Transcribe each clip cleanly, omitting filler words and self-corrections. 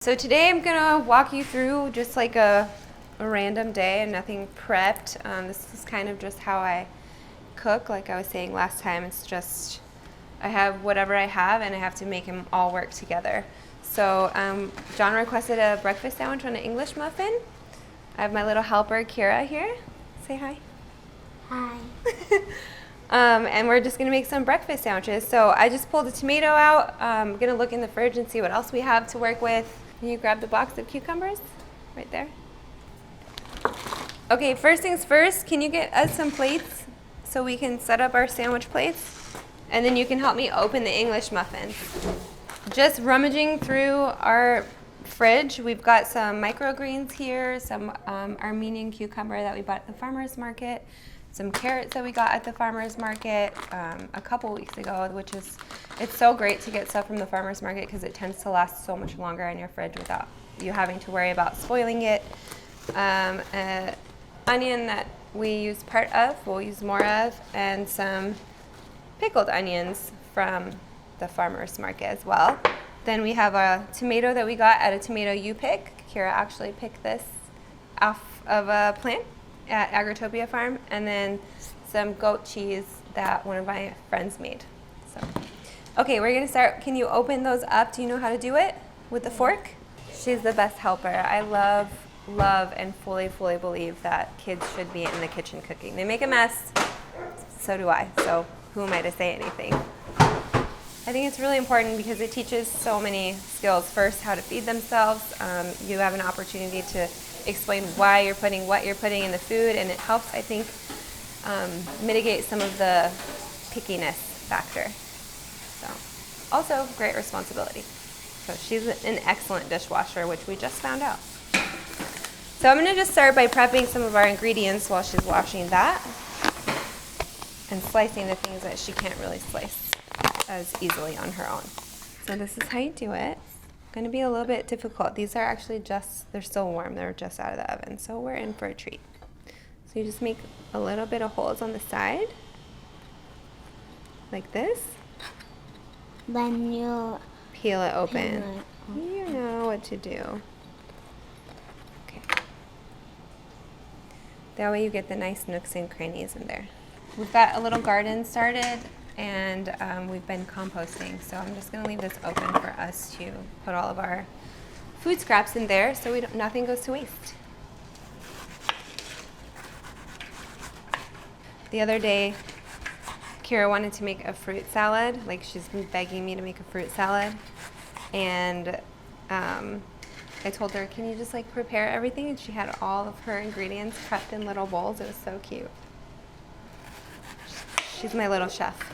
So today I'm gonna walk you through just like a random day and nothing prepped. This is kind of just how I cook. Like I was saying last time, it's just I have whatever I have and I have to make them all work together. So John requested a breakfast sandwich on an English muffin. I have my little helper Keira here. Say hi. Hi. And we're just gonna make some breakfast sandwiches. So I just pulled a tomato out. I'm gonna look in the fridge and see what else we have to work with. Can you grab the box of cucumbers? Right there. Okay, first things first, can you get us some plates so we can set up our sandwich plates? And then you can help me open the English muffins. Just rummaging through our fridge, we've got some microgreens here, some Armenian cucumber that we bought at the farmer's market, some carrots that we got at the farmer's market a couple weeks ago, which is, it's so great to get stuff from the farmer's market because it tends to last so much longer in your fridge without you having to worry about spoiling it. An onion that we use part of, we'll use more of, and some pickled onions from the farmer's market as well. Then we have a tomato that we got at a tomato U-Pick. Keira actually picked this off of a plant at Agritopia Farm, and then some goat cheese that one of my friends made. So, okay, we're gonna start. Can you open those up? Do you know how to do it with the fork? She's the best helper. I love, and fully believe that kids should be in the kitchen cooking. They make a mess, so do I. So who am I to say anything? I think it's really important because it teaches so many skills. First, how to feed themselves. You have an opportunity to explain why you're putting what you're putting in the food, and it helps, I think, mitigate some of the pickiness factor. So, also great responsibility. So she's an excellent dishwasher, which we just found out. So I'm gonna just start by prepping some of our ingredients while she's washing that and slicing the things that she can't really slice as easily on her own. So this is how you do it. Going to be a little bit difficult. These are actually they're still warm. They're just out of the oven. So we're in for a treat. So you just make a little bit of holes on the side, like this. Then you peel it open. You know what to do. Okay. That way you get the nice nooks and crannies in there. We've got a little garden started, and we've been composting, so I'm just going to leave this open for us to put all of our food scraps in there so nothing goes to waste. The other day, Keira wanted to make a fruit salad. Like, she's been begging me to make a fruit salad, and I told her, can you just like prepare everything? And she had all of her ingredients prepped in little bowls. It was so cute. She's my little chef.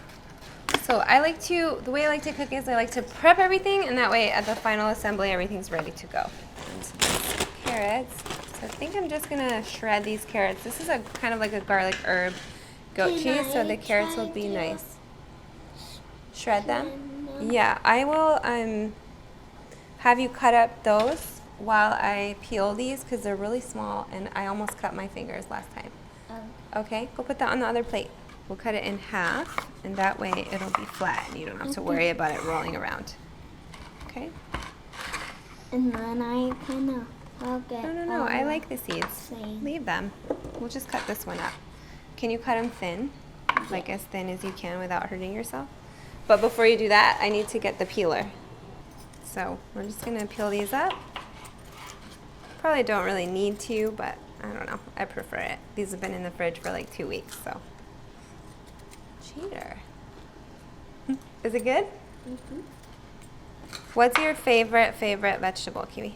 So the way I like to cook is I like to prep everything, and that way at the final assembly everything's ready to go. And so carrots. So I think I'm just gonna shred these carrots. This is a kind of like a garlic herb goat cheese, so the carrots will be nice. Shred them? Yeah, I will have you cut up those while I peel these because they're really small and I almost cut my fingers last time. Okay, go put that on the other plate. We'll cut it in half, and that way it'll be flat and you don't have to worry about it rolling around. Okay? And then I kind of No, I like the seeds. Leave them. We'll just cut this one up. Can you cut them thin? Like as thin as you can without hurting yourself? But before you do that, I need to get the peeler. So we're just gonna peel these up. Probably don't really need to, but I don't know. I prefer it. These have been in the fridge for like 2 weeks, so. Cheater. Is it good? Mm-hmm. What's your favorite vegetable, Kiwi?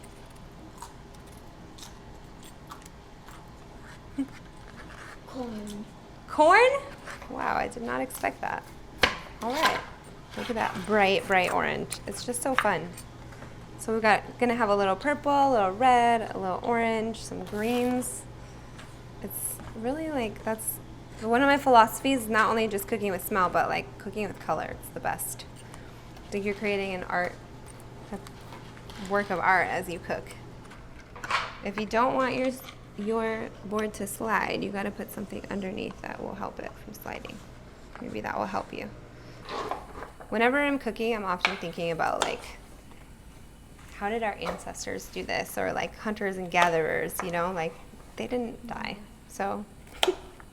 Corn. Corn? Wow, I did not expect that. All right. Look at that bright orange. It's just so fun. So we're gonna have a little purple, a little red, a little orange, some greens. It's really like, that's one of my philosophies, not only just cooking with smell, but like cooking with color. It's the best. I think you're creating a work of art as you cook. If you don't want your board to slide, you gotta put something underneath that will help it from sliding. Maybe that will help you. Whenever I'm cooking, I'm often thinking about like how did our ancestors do this? Or like hunters and gatherers, you know, like they didn't die. So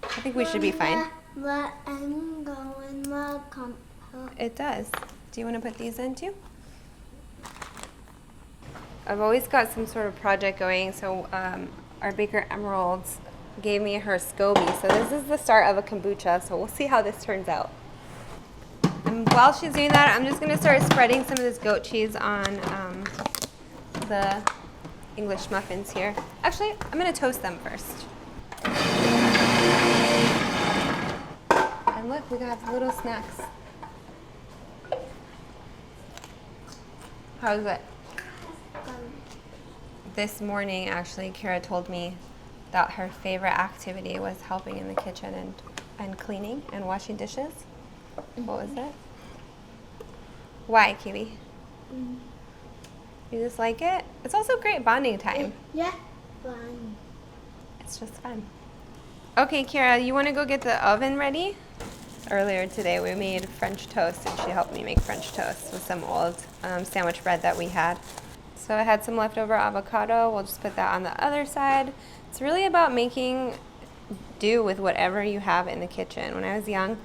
I think we should be fine. But I'm going to compost. It does. Do you want to put these in too? I've always got some sort of project going. So our baker Emeralds gave me her SCOBY. So this is the start of a kombucha. So we'll see how this turns out. And while she's doing that, I'm just going to start spreading some of this goat cheese on the English muffins here. Actually, I'm going to toast them first. And look, we got little snacks. How's it? This morning, actually, Keira told me that her favorite activity was helping in the kitchen and cleaning and washing dishes. What was it? Why, Kiwi? You just like it? It's also great bonding time. Yeah, fun. It's just fun. Okay, Keira, you want to go get the oven ready? Earlier today, we made French toast, and she helped me make French toast with some old sandwich bread that we had. So I had some leftover avocado. We'll just put that on the other side. It's really about making do with whatever you have in the kitchen. When I was young,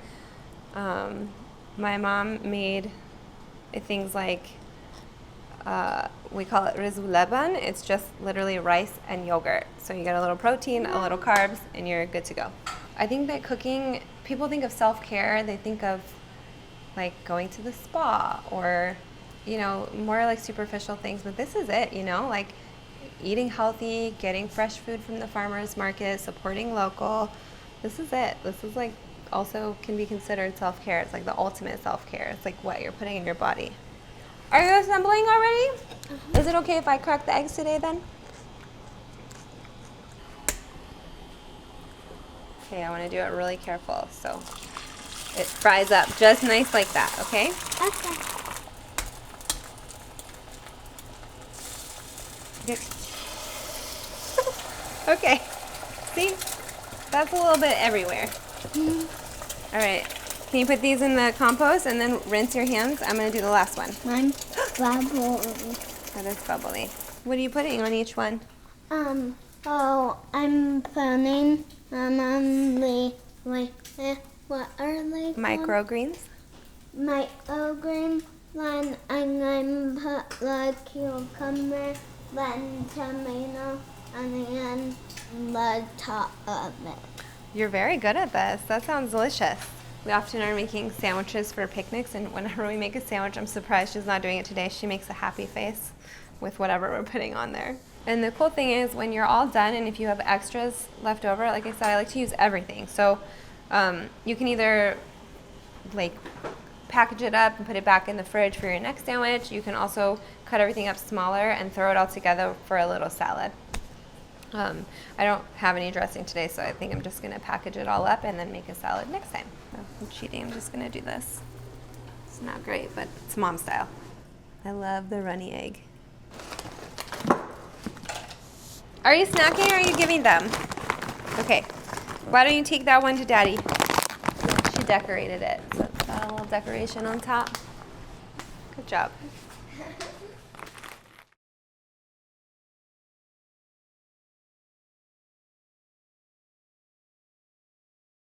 my mom made things like, we call it rizu leban. It's just literally rice and yogurt. So you get a little protein, a little carbs, and you're good to go. I think that cooking, people think of self-care. They think of like going to the spa or, you know, more like superficial things. But this is it, you know, like eating healthy, getting fresh food from the farmer's market, supporting local. This is it. This is like also can be considered self-care. It's like the ultimate self-care. It's like what you're putting in your body. Are you assembling already? Is it okay if I crack the eggs today then? Okay, I want to do it really careful so it fries up just nice like that, okay? Okay. Okay. See? That's a little bit everywhere. All right. Can you put these in the compost and then rinse your hands? I'm going to do the last one. Mine bubble. That is bubbly. What are you putting on each one? Oh, I'm putting on the, like, what are they called? Microgreens. Microgreen. Then I'm going to put the cucumber, then tomato, and then the top of it. You're very good at this. That sounds delicious. We often are making sandwiches for picnics, and whenever we make a sandwich, I'm surprised she's not doing it today. She makes a happy face with whatever we're putting on there. And the cool thing is when you're all done and if you have extras left over, like I said, I like to use everything. So you can either like package it up and put it back in the fridge for your next sandwich. You can also cut everything up smaller and throw it all together for a little salad. I don't have any dressing today, so I think I'm just going to package it all up and then make a salad next time. So I'm cheating. I'm just going to do this. It's not great, but it's mom style. I love the runny egg. Are you snacking or are you giving them? Okay. Why don't you take that one to Daddy? She decorated it, so it's got a little decoration on top. Good job.